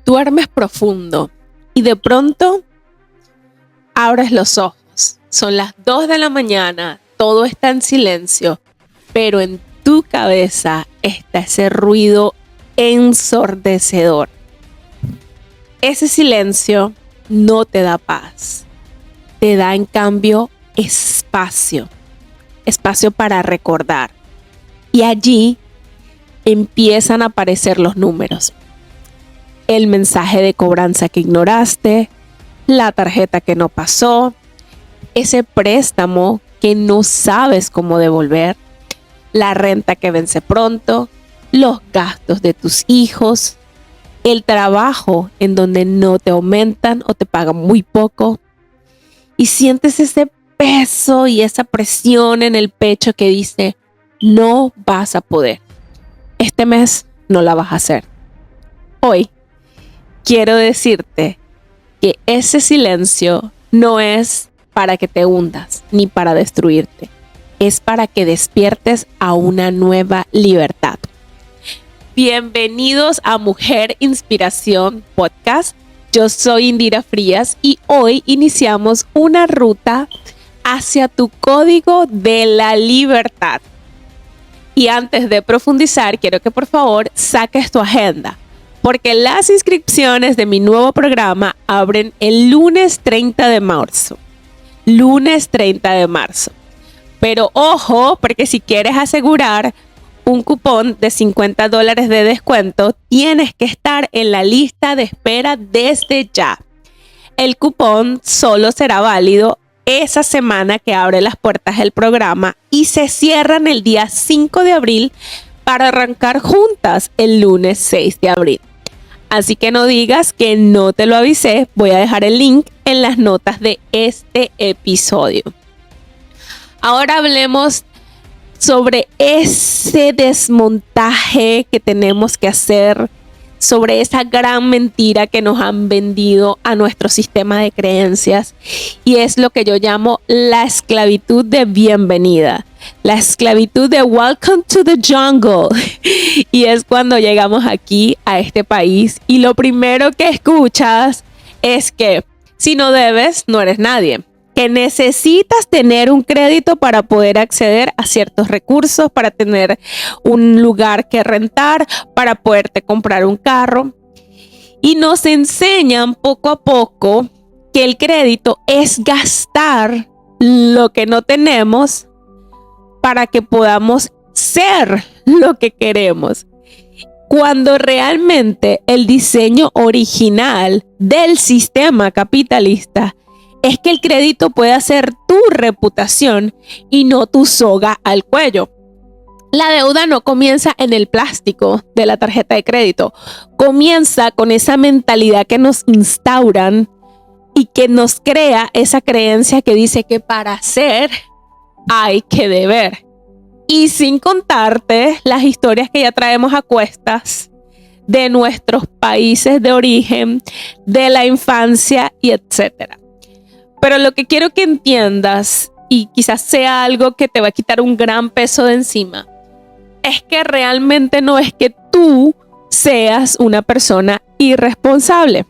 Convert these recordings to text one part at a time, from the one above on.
Duermes profundo y de pronto abres los ojos. Son las 2 de la mañana, todo está en silencio, pero en tu cabeza está ese ruido ensordecedor. Ese silencio no te da paz, te da en cambio espacio para recordar. Y allí empiezan a aparecer los números. El mensaje de cobranza que ignoraste, la tarjeta que no pasó, ese préstamo que no sabes cómo devolver, la renta que vence pronto, los gastos de tus hijos, el trabajo en donde no te aumentan o te pagan muy poco, y sientes ese peso y esa presión en el pecho que dice, no vas a poder. Este mes no la vas a hacer. Hoy quiero decirte que ese silencio no es para que te hundas ni para destruirte. Es para que despiertes a una nueva libertad. Bienvenidos a Mujer Inspiración Podcast. Yo soy Indira Frías y hoy iniciamos una ruta hacia tu código de la libertad. Y antes de profundizar, quiero que por favor saques tu agenda, porque las inscripciones de mi nuevo programa abren el lunes 30 de marzo. Lunes 30 de marzo. Pero ojo, porque si quieres asegurar un cupón de $50 de descuento, tienes que estar en la lista de espera desde ya. El cupón solo será válido esa semana que abre las puertas del programa y se cierran el día 5 de abril para arrancar juntas el lunes 6 de abril. Así que no digas que no te lo avisé, voy a dejar el link en las notas de este episodio. Ahora hablemos sobre ese desmontaje que tenemos que hacer, sobre esa gran mentira que nos han vendido a nuestro sistema de creencias, y es lo que yo llamo la esclavitud de bienvenida, la esclavitud de welcome to the jungle. Y es cuando llegamos aquí a este país y lo primero que escuchas es que si no debes, no eres nadie, que necesitas tener un crédito para poder acceder a ciertos recursos, para tener un lugar que rentar, para poderte comprar un carro. Y nos enseñan poco a poco que el crédito es gastar lo que no tenemos para que podamos ser lo que queremos. Cuando realmente el diseño original del sistema capitalista es que el crédito puede ser tu reputación y no tu soga al cuello. La deuda no comienza en el plástico de la tarjeta de crédito. Comienza con esa mentalidad que nos instauran y que nos crea esa creencia que dice que para hacer hay que deber. Y sin contarte las historias que ya traemos a cuestas de nuestros países de origen, de la infancia y etcétera. Pero lo que quiero que entiendas, y quizás sea algo que te va a quitar un gran peso de encima, es que realmente no es que tú seas una persona irresponsable.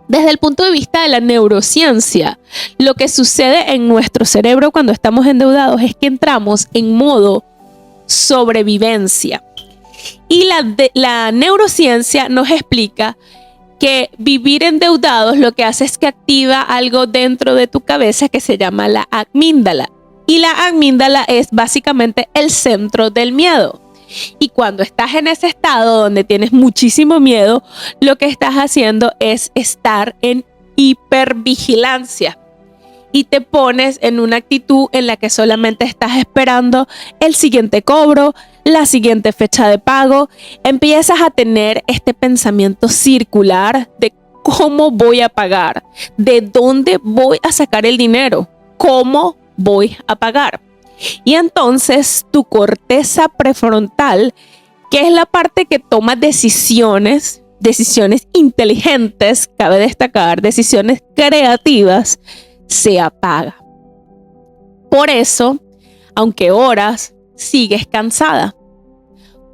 Desde el punto de vista de la neurociencia, lo que sucede en nuestro cerebro cuando estamos endeudados es que entramos en modo sobrevivencia. Y la neurociencia nos explica que vivir endeudados lo que hace es que activa algo dentro de tu cabeza que se llama la amígdala. Y la amígdala es básicamente el centro del miedo. Y cuando estás en ese estado donde tienes muchísimo miedo, lo que estás haciendo es estar en hipervigilancia. Y te pones en una actitud en la que solamente estás esperando el siguiente cobro, la siguiente fecha de pago. Empiezas a tener este pensamiento circular de cómo voy a pagar, de dónde voy a sacar el dinero, cómo voy a pagar. Y entonces tu corteza prefrontal, que es la parte que toma decisiones inteligentes, cabe destacar, decisiones creativas, se apaga. Por eso, aunque oras, sigues cansada.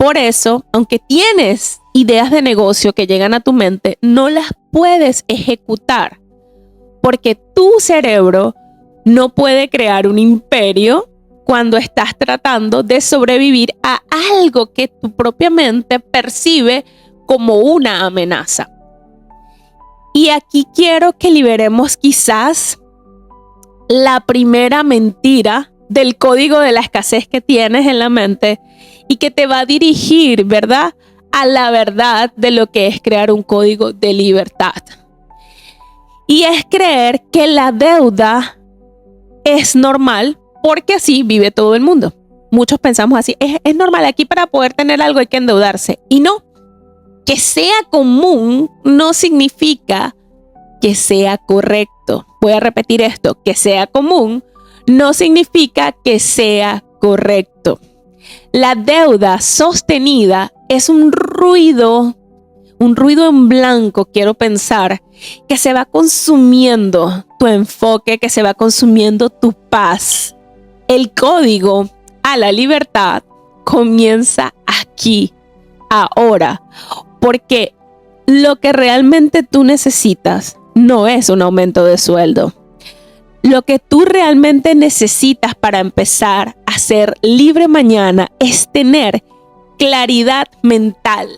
Por eso, aunque tienes ideas de negocio que llegan a tu mente, no las puedes ejecutar porque tu cerebro no puede crear un imperio cuando estás tratando de sobrevivir a algo que tu propia mente percibe como una amenaza. Y aquí quiero que liberemos quizás la primera mentira del código de la escasez que tienes en la mente y que te va a dirigir, ¿verdad?, a la verdad de lo que es crear un código de libertad. Y es creer que la deuda es normal porque así vive todo el mundo. Muchos pensamos así, es normal, aquí para poder tener algo hay que endeudarse. Y no, que sea común no significa que sea correcto. Voy a repetir esto, que sea común no significa que sea correcto. La deuda sostenida es un ruido en blanco, quiero pensar, que se va consumiendo tu enfoque, que se va consumiendo tu paz. El código a la libertad comienza aquí, ahora, porque lo que realmente tú necesitas no es un aumento de sueldo. Lo que tú realmente necesitas para empezar a ser libre mañana es tener claridad mental,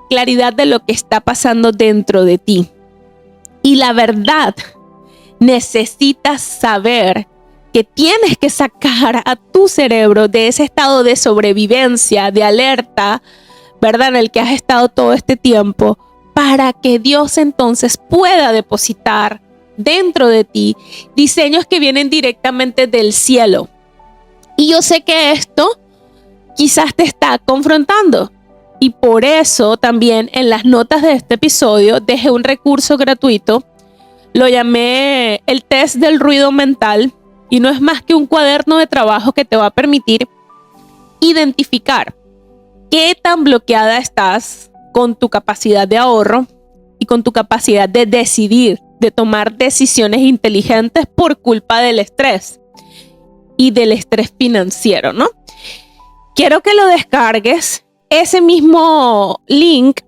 claridad de lo que está pasando dentro de ti. Y la verdad, necesitas saber que tienes que sacar a tu cerebro de ese estado de sobrevivencia, de alerta, ¿verdad?, en el que has estado todo este tiempo, para que Dios entonces pueda depositar dentro de ti diseños que vienen directamente del cielo. Y yo sé que esto quizás te está confrontando. Y por eso también en las notas de este episodio dejé un recurso gratuito. Lo llamé el test del ruido mental. Y no es más que un cuaderno de trabajo que te va a permitir identificar qué tan bloqueada estás con tu capacidad de ahorro y con tu capacidad de decidir, de tomar decisiones inteligentes por culpa del estrés y del estrés financiero, ¿no? Quiero que lo descargues. Ese mismo link,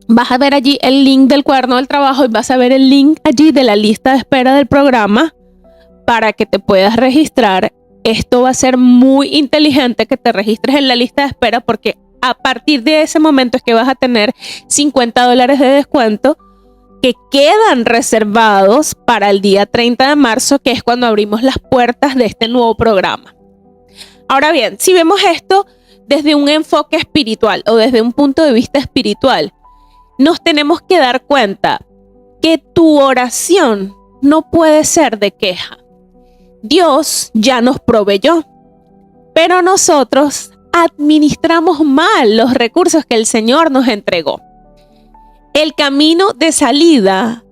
vas a ver allí el link del cuaderno del trabajo y vas a ver el link allí de la lista de espera del programa para que te puedas registrar. Esto va a ser muy inteligente que te registres en la lista de espera porque a partir de ese momento es que vas a tener $50 de descuento que quedan reservados para el día 30 de marzo, que es cuando abrimos las puertas de este nuevo programa. Ahora bien, si vemos esto desde un enfoque espiritual o desde un punto de vista espiritual, nos tenemos que dar cuenta que tu oración no puede ser de queja. Dios ya nos proveyó, pero nosotros administramos mal los recursos que el Señor nos entregó. El camino de salida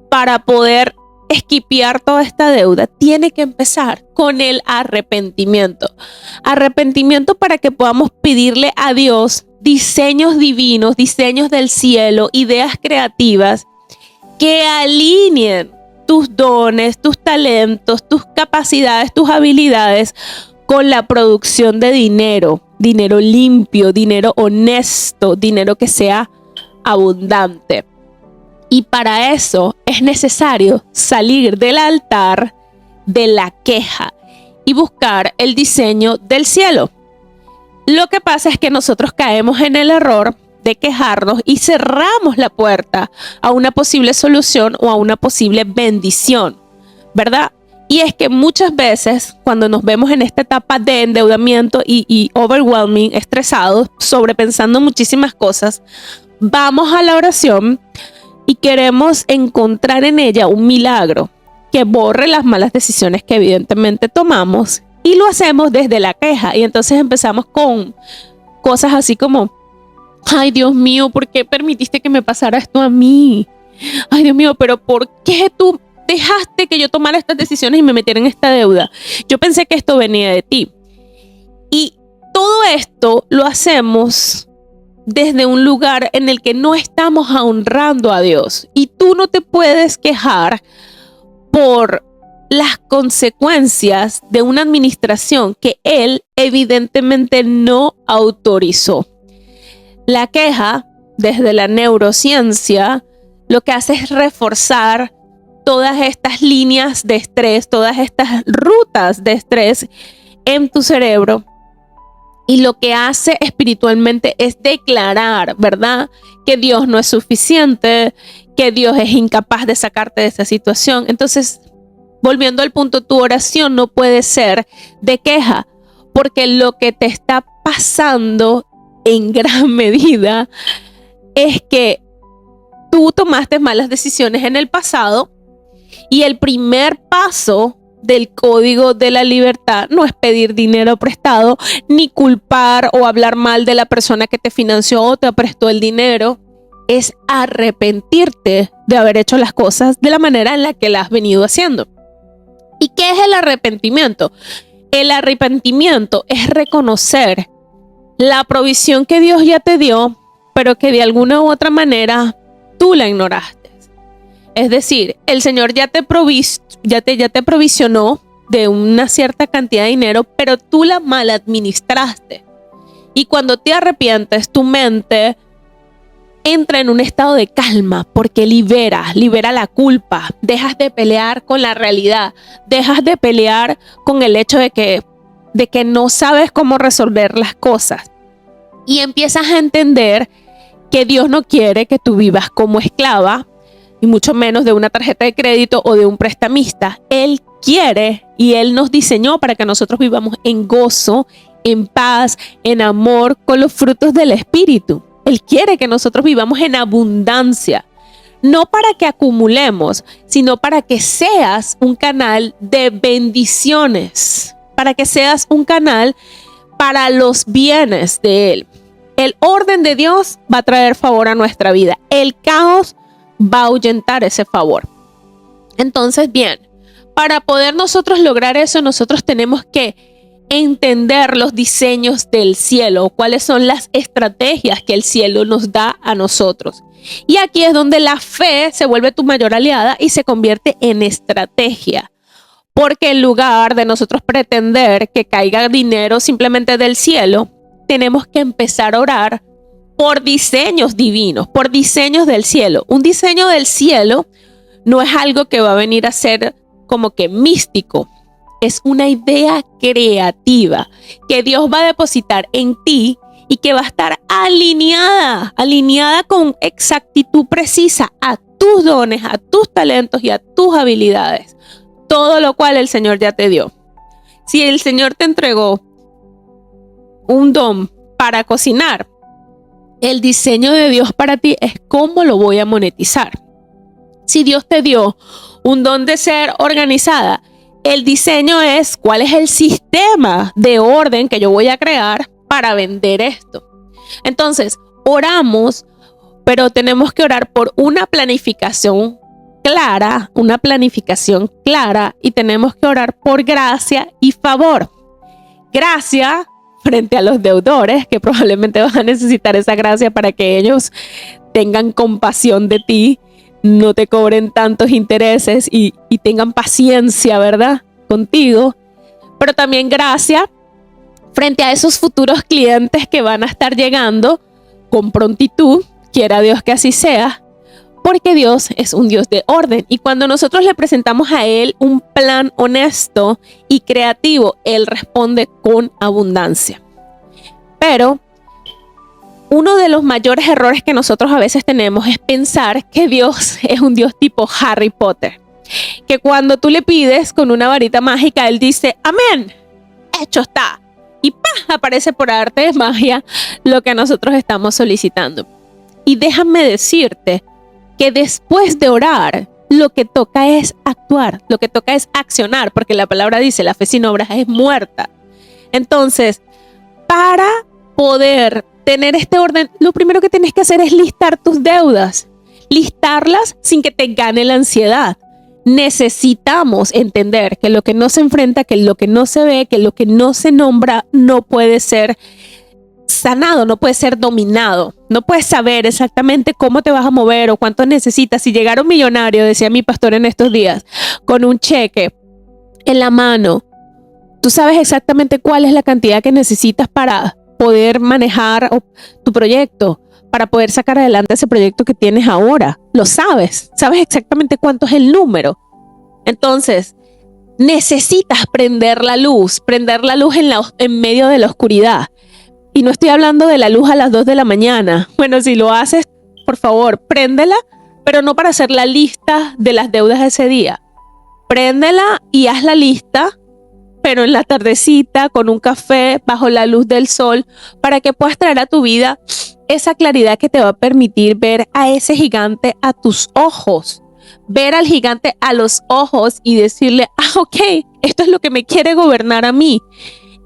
para poder esquipear toda esta deuda tiene que empezar con el arrepentimiento. Arrepentimiento para que podamos pedirle a Dios diseños divinos, diseños del cielo, ideas creativas que alineen tus dones, tus talentos, tus capacidades, tus habilidades con la producción de dinero, dinero limpio, dinero honesto, dinero que sea abundante. Y para eso es necesario salir del altar de la queja y buscar el diseño del cielo. Lo que pasa es que nosotros caemos en el error de quejarnos y cerramos la puerta a una posible solución o a una posible bendición, ¿verdad? Y es que muchas veces cuando nos vemos en esta etapa de endeudamiento y overwhelming, estresados, sobrepensando muchísimas cosas, vamos a la oración y queremos encontrar en ella un milagro que borre las malas decisiones que evidentemente tomamos, y lo hacemos desde la queja. Y entonces empezamos con cosas así como: ay, Dios mío, ¿por qué permitiste que me pasara esto a mí? Ay, Dios mío, pero ¿por qué tú dejaste que yo tomara estas decisiones y me metiera en esta deuda? Yo pensé que esto venía de ti. Y todo esto lo hacemos desde un lugar en el que no estamos honrando a Dios. Y tú no te puedes quejar por las consecuencias de una administración que Él evidentemente no autorizó. La queja, desde la neurociencia, lo que hace es reforzar todas estas líneas de estrés, todas estas rutas de estrés en tu cerebro. Y lo que hace espiritualmente es declarar, ¿verdad?, que Dios no es suficiente, que Dios es incapaz de sacarte de esa situación. Entonces, volviendo al punto, tu oración no puede ser de queja, porque lo que te está pasando en gran medida es que tú tomaste malas decisiones en el pasado y el primer paso del código de la libertad no es pedir dinero prestado, ni culpar o hablar mal de la persona que te financió o te prestó el dinero. Es arrepentirte de haber hecho las cosas de la manera en la que las has venido haciendo. ¿Y qué es el arrepentimiento? El arrepentimiento es reconocer la provisión que Dios ya te dio, pero que de alguna u otra manera tú la ignoraste. Es decir, el Señor ya te provisionó de una cierta cantidad de dinero, pero tú la mal administraste. Y cuando te arrepientes, tu mente entra en un estado de calma porque libera la culpa. Dejas de pelear con la realidad, dejas de pelear con el hecho de que no sabes cómo resolver las cosas. Y empiezas a entender que Dios no quiere que tú vivas como esclava, y mucho menos de una tarjeta de crédito o de un prestamista. Él quiere y Él nos diseñó para que nosotros vivamos en gozo, en paz, en amor, con los frutos del Espíritu. Él quiere que nosotros vivamos en abundancia, no para que acumulemos, sino para que seas un canal de bendiciones, para que seas un canal para los bienes de Él. El orden de Dios va a traer favor a nuestra vida. El caos va a ahuyentar ese favor. Entonces, bien, para poder nosotros lograr eso, nosotros tenemos que entender los diseños del cielo, cuáles son las estrategias que el cielo nos da a nosotros. Y aquí es donde la fe se vuelve tu mayor aliada y se convierte en estrategia. Porque en lugar de nosotros pretender que caiga dinero simplemente del cielo, tenemos que empezar a orar por diseños divinos, por diseños del cielo. Un diseño del cielo no es algo que va a venir a ser como que místico. Es una idea creativa que Dios va a depositar en ti y que va a estar alineada con exactitud precisa a tus dones, a tus talentos y a tus habilidades. Todo lo cual el Señor ya te dio. Si el Señor te entregó un don para cocinar, el diseño de Dios para ti es cómo lo voy a monetizar. Si Dios te dio un don de ser organizada, el diseño es cuál es el sistema de orden que yo voy a crear para vender esto. Entonces, oramos, pero tenemos que orar por una planificación clara, y tenemos que orar por gracia y favor. Gracia frente a los deudores, que probablemente van a necesitar esa gracia para que ellos tengan compasión de ti, no te cobren tantos intereses y tengan paciencia, ¿verdad?, contigo. Pero también gracia frente a esos futuros clientes que van a estar llegando con prontitud, quiera Dios que así sea, porque Dios es un Dios de orden. Y cuando nosotros le presentamos a Él un plan honesto y creativo, Él responde con abundancia. Pero uno de los mayores errores que nosotros a veces tenemos es pensar que Dios es un Dios tipo Harry Potter, que cuando tú le pides con una varita mágica, Él dice, amén, hecho está. Y ¡pah!, aparece por arte de magia lo que nosotros estamos solicitando. Y déjame decirte que después de orar, lo que toca es actuar, lo que toca es accionar, porque la palabra dice, la fe sin obras es muerta. Entonces, para poder tener este orden, lo primero que tienes que hacer es listar tus deudas, listarlas sin que te gane la ansiedad. Necesitamos entender que lo que no se enfrenta, que lo que no se ve, que lo que no se nombra, no puede ser sanado, no puede ser dominado. No puedes saber exactamente cómo te vas a mover o cuánto necesitas. Si llegara un millonario, decía mi pastor en estos días, con un cheque en la mano, tú sabes exactamente cuál es la cantidad que necesitas para poder manejar tu proyecto, para poder sacar adelante ese proyecto que tienes ahora. Lo sabes exactamente cuánto es el número. Entonces, necesitas prender la luz en medio de la oscuridad. Y no estoy hablando de la luz a las 2 de la mañana. Bueno, si lo haces, por favor, préndela, pero no para hacer la lista de las deudas de ese día. Préndela y haz la lista, pero en la tardecita, con un café, bajo la luz del sol, para que puedas traer a tu vida esa claridad que te va a permitir ver a ese gigante a tus ojos. Ver al gigante a los ojos y decirle, ok, esto es lo que me quiere gobernar a mí.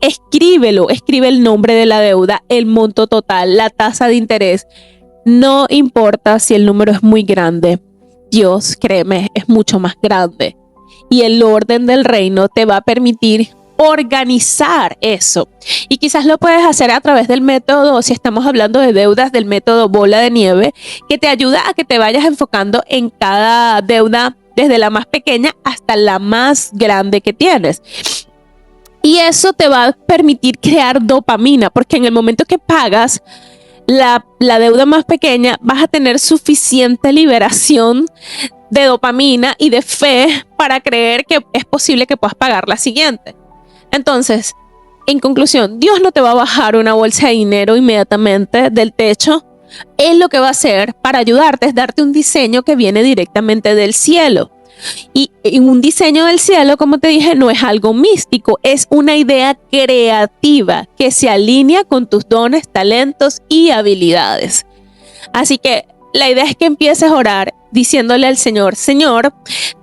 Escríbelo, escribe el nombre de la deuda, el monto total, la tasa de interés. No importa si el número es muy grande. Dios, créeme, es mucho más grande. Y el orden del reino te va a permitir organizar eso. Y quizás lo puedes hacer a través del método, si estamos hablando de deudas, del método bola de nieve, que te ayuda a que te vayas enfocando en cada deuda, desde la más pequeña hasta la más grande que tienes. Y eso te va a permitir crear dopamina, porque en el momento que pagas la deuda más pequeña, vas a tener suficiente liberación de dopamina y de fe para creer que es posible que puedas pagar la siguiente. Entonces, en conclusión, Dios no te va a bajar una bolsa de dinero inmediatamente del techo. Él lo que va a hacer para ayudarte es darte un diseño que viene directamente del cielo. Y un diseño del cielo, como te dije, no es algo místico, es una idea creativa que se alinea con tus dones, talentos y habilidades. Así que la idea es que empieces a orar diciéndole al Señor, Señor,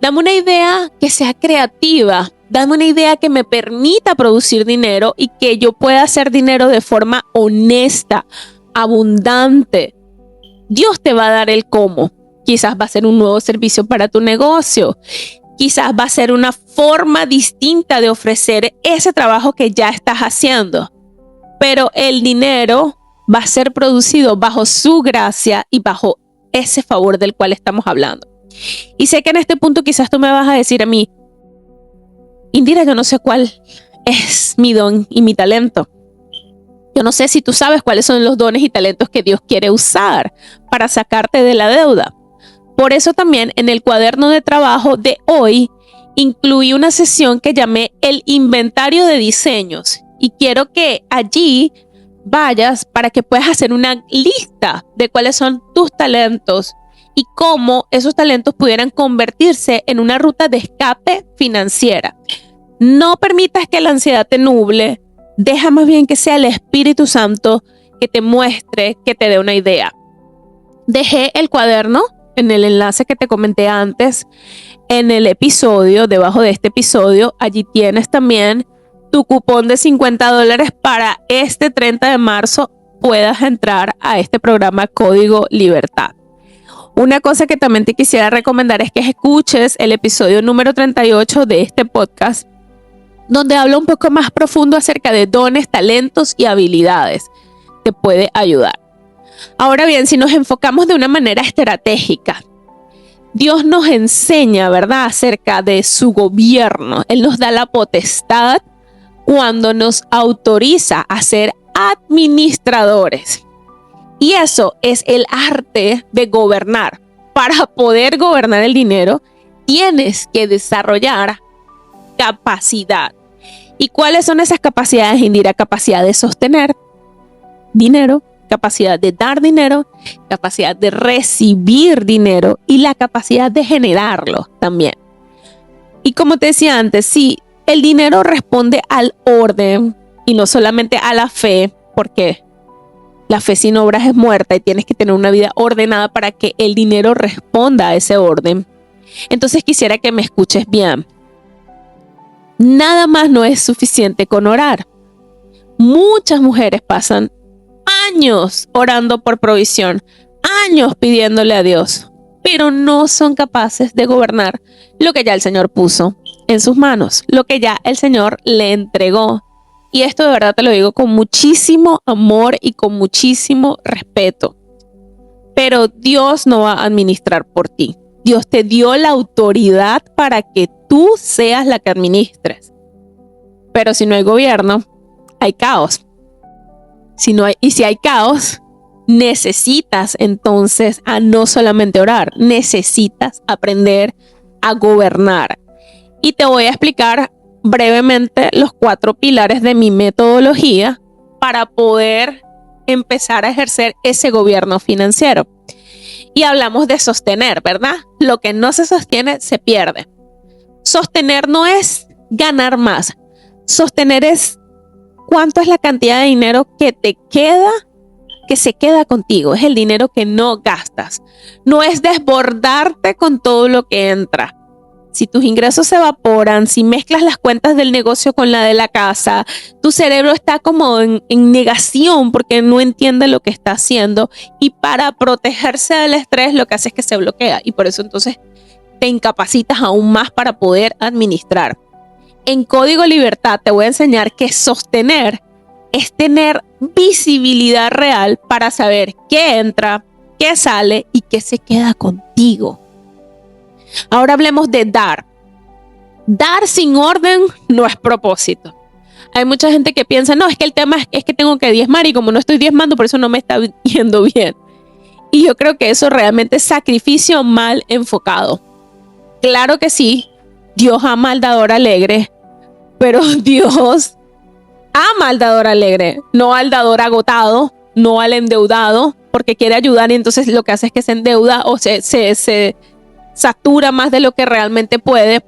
dame una idea que sea creativa, dame una idea que me permita producir dinero y que yo pueda hacer dinero de forma honesta, abundante. Dios te va a dar el cómo. Quizás va a ser un nuevo servicio para tu negocio. Quizás va a ser una forma distinta de ofrecer ese trabajo que ya estás haciendo. Pero el dinero va a ser producido bajo su gracia y bajo ese favor del cual estamos hablando. Y sé que en este punto quizás tú me vas a decir a mí, Indira, yo no sé cuál es mi don y mi talento. Yo no sé si tú sabes cuáles son los dones y talentos que Dios quiere usar para sacarte de la deuda. Por eso también en el cuaderno de trabajo de hoy incluí una sesión que llamé el inventario de diseños. Y quiero que allí vayas para que puedas hacer una lista de cuáles son tus talentos y cómo esos talentos pudieran convertirse en una ruta de escape financiera. No permitas que la ansiedad te nuble. Deja más bien que sea el Espíritu Santo que te muestre, que te dé una idea. Dejé el cuaderno en el enlace que te comenté antes, en el episodio, debajo de este episodio. Allí tienes también tu cupón de $50 para este 30 de marzo puedas entrar a este programa Código Libertad. Una cosa que también te quisiera recomendar es que escuches el episodio número 38 de este podcast, donde hablo un poco más profundo acerca de dones, talentos y habilidades. Te puede ayudar. Ahora bien, si nos enfocamos de una manera estratégica, Dios nos enseña, ¿verdad?, acerca de su gobierno. Él nos da la potestad cuando nos autoriza a ser administradores. Y eso es el arte de gobernar. Para poder gobernar el dinero, tienes que desarrollar capacidad. ¿Y cuáles son esas capacidades, Indira? Capacidad de sostener dinero, capacidad de dar dinero, capacidad de recibir dinero y la capacidad de generarlo también. Y como te decía antes, sí, el dinero responde al orden y no solamente a la fe, porque la fe sin obras es muerta y tienes que tener una vida ordenada para que el dinero responda a ese orden. Entonces quisiera que me escuches bien. Nada más no es suficiente con orar. Muchas mujeres pasan años orando por provisión, años pidiéndole a Dios, pero no son capaces de gobernar lo que ya el Señor puso en sus manos, lo que ya el Señor le entregó. Y esto de verdad te lo digo con muchísimo amor y con muchísimo respeto. Pero Dios no va a administrar por ti. Dios te dio la autoridad para que tú seas la que administres. Pero si no hay gobierno, hay caos. Y si hay caos, necesitas entonces a no solamente orar, necesitas aprender a gobernar. Y te voy a explicar brevemente los 4 pilares de mi metodología para poder empezar a ejercer ese gobierno financiero. Y hablamos de sostener, ¿verdad? Lo que no se sostiene se pierde. Sostener no es ganar más. Sostener es cuánto es la cantidad de dinero que te queda, que se queda contigo. Es el dinero que no gastas. No es desbordarte con todo lo que entra. Si tus ingresos se evaporan, si mezclas las cuentas del negocio con la de la casa, tu cerebro está como en negación porque no entiende lo que está haciendo, y para protegerse del estrés lo que hace es que se bloquea, y por eso entonces te incapacitas aún más para poder administrar. En Código Libertad te voy a enseñar que sostener es tener visibilidad real para saber qué entra, qué sale y qué se queda contigo. Ahora hablemos de dar. Dar sin orden no es propósito. Hay mucha gente que piensa, no, es que el tema es que tengo que diezmar y como no estoy diezmando, por eso no me está yendo bien. Y yo creo que eso realmente es sacrificio mal enfocado. Claro que sí, Dios ama al dador alegre, pero Dios ama al dador alegre, no al dador agotado, no al endeudado, porque quiere ayudar y entonces lo que hace es que se endeuda o se satura más de lo que realmente puede.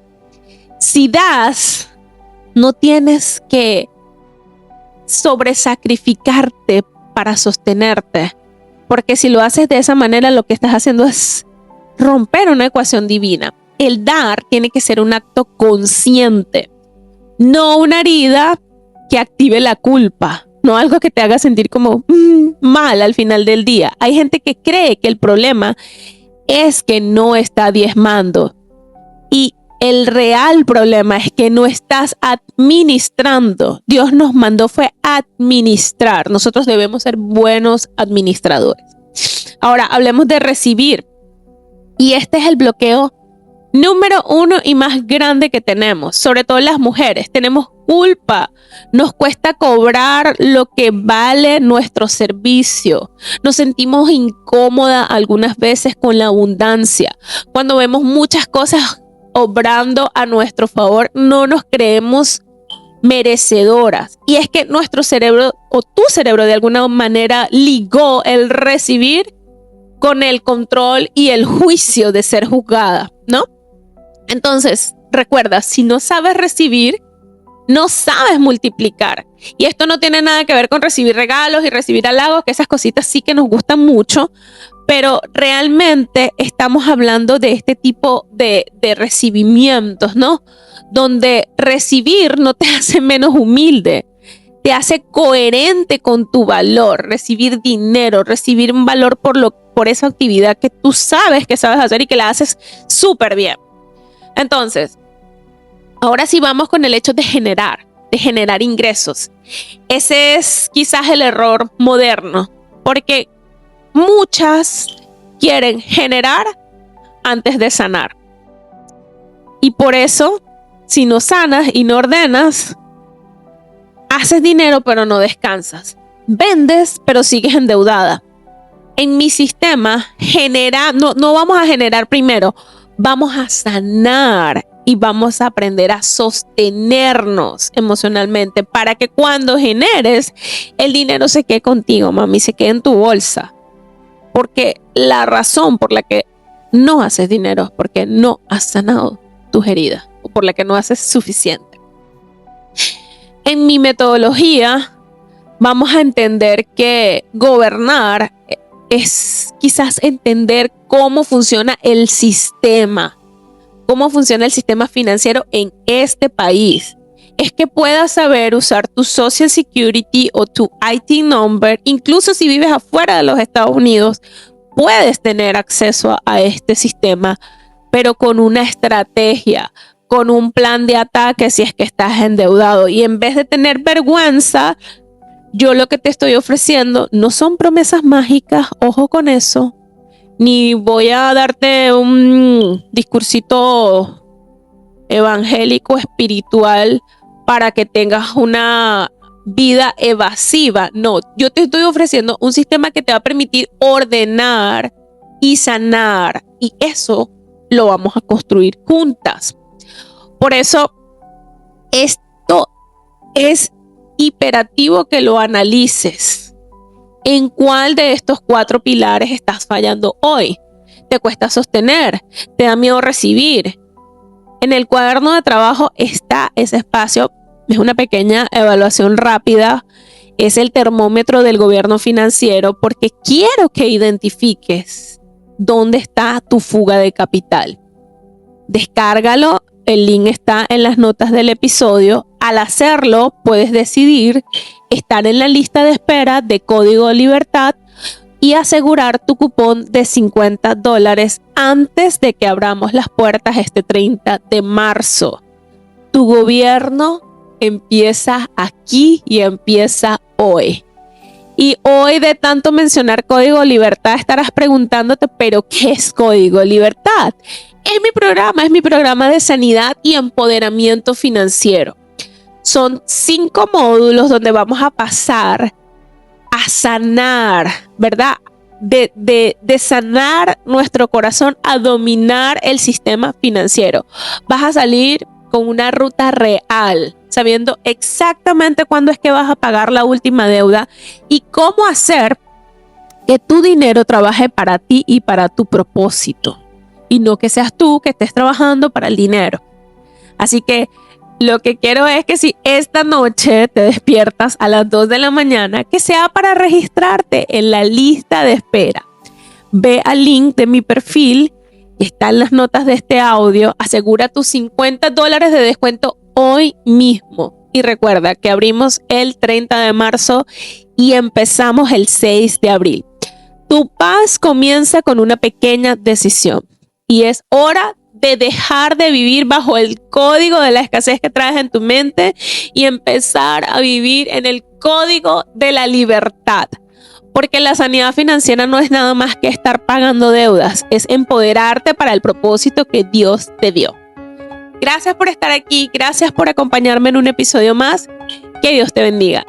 Si das, no tienes que sobresacrificarte para sostenerte, porque si lo haces de esa manera, lo que estás haciendo es romper una ecuación divina. El dar tiene que ser un acto consciente, no una herida que active la culpa, no algo que te haga sentir como mal al final del día. Hay gente que cree que el problema es que no está diezmando, y el real problema es que no estás administrando. Dios nos mandó fue administrar. Nosotros debemos ser buenos administradores. Ahora hablemos de recibir, y este es el bloqueo número 1 y más grande que tenemos, sobre todo las mujeres. Tenemos culpa, nos cuesta cobrar lo que vale nuestro servicio, nos sentimos incómodas algunas veces con la abundancia. Cuando vemos muchas cosas obrando a nuestro favor, no nos creemos merecedoras. Y es que nuestro cerebro, o tu cerebro de alguna manera, ligó el recibir con el control y el juicio de ser juzgada, ¿no? Entonces, recuerda, si no sabes recibir, no sabes multiplicar. Y esto no tiene nada que ver con recibir regalos y recibir halagos, que esas cositas sí que nos gustan mucho, pero realmente estamos hablando de este tipo de recibimientos, ¿no? Donde recibir no te hace menos humilde, te hace coherente con tu valor. Recibir dinero, recibir un valor por esa actividad que tú sabes que sabes hacer y que la haces súper bien. Entonces, ahora sí vamos con el hecho de generar ingresos. Ese es quizás el error moderno, porque muchas quieren generar antes de sanar. Y por eso, si no sanas y no ordenas, haces dinero pero no descansas. Vendes pero sigues endeudada. En mi sistema, no vamos a generar primero, vamos a sanar y vamos a aprender a sostenernos emocionalmente para que cuando generes, el dinero se quede contigo, mami, se quede en tu bolsa. Porque la razón por la que no haces dinero es porque no has sanado tus heridas o por la que no haces suficiente. En mi metodología vamos a entender que gobernar es quizás entender cómo funciona el sistema financiero en este país. Es que puedas saber usar tu Social Security o tu IT number, incluso si vives afuera de los Estados Unidos, puedes tener acceso a este sistema, pero con una estrategia, con un plan de ataque si es que estás endeudado. Y en vez de tener vergüenza, yo lo que te estoy ofreciendo no son promesas mágicas, ojo con eso, ni voy a darte un discursito evangélico espiritual para que tengas una vida evasiva. No, yo te estoy ofreciendo un sistema que te va a permitir ordenar y sanar. Y eso lo vamos a construir juntas. Por eso, esto es imperativo que lo analices. ¿En cuál de estos 4 pilares estás fallando hoy? ¿Te cuesta sostener? ¿Te da miedo recibir? En el cuaderno de trabajo está ese espacio. Es una pequeña evaluación rápida. Es el termómetro del gobierno financiero porque quiero que identifiques dónde está tu fuga de capital. Descárgalo. El link está en las notas del episodio. Al hacerlo, puedes decidir estar en la lista de espera de Código Libertad y asegurar tu cupón de $50 antes de que abramos las puertas este 30 de marzo. Tu gobierno empieza aquí y empieza hoy. Y hoy, de tanto mencionar Código Libertad, estarás preguntándote, ¿pero qué es Código Libertad? Es mi programa de sanidad y empoderamiento financiero. Son 5 módulos donde vamos a pasar a sanar, ¿verdad? De sanar nuestro corazón a dominar el sistema financiero. Vas a salir con una ruta real, sabiendo exactamente cuándo es que vas a pagar la última deuda y cómo hacer que tu dinero trabaje para ti y para tu propósito. Y no que seas tú que estés trabajando para el dinero. Así que lo que quiero es que si esta noche te despiertas a las 2 de la mañana, que sea para registrarte en la lista de espera. Ve al link de mi perfil, que está en las notas de este audio. Asegura tus $50 de descuento hoy mismo. Y recuerda que abrimos el 30 de marzo y empezamos el 6 de abril. Tu paz comienza con una pequeña decisión. Y es hora de dejar de vivir bajo el código de la escasez que traes en tu mente y empezar a vivir en el código de la libertad. Porque la sanidad financiera no es nada más que estar pagando deudas, es empoderarte para el propósito que Dios te dio. Gracias por estar aquí, gracias por acompañarme en un episodio más. Que Dios te bendiga.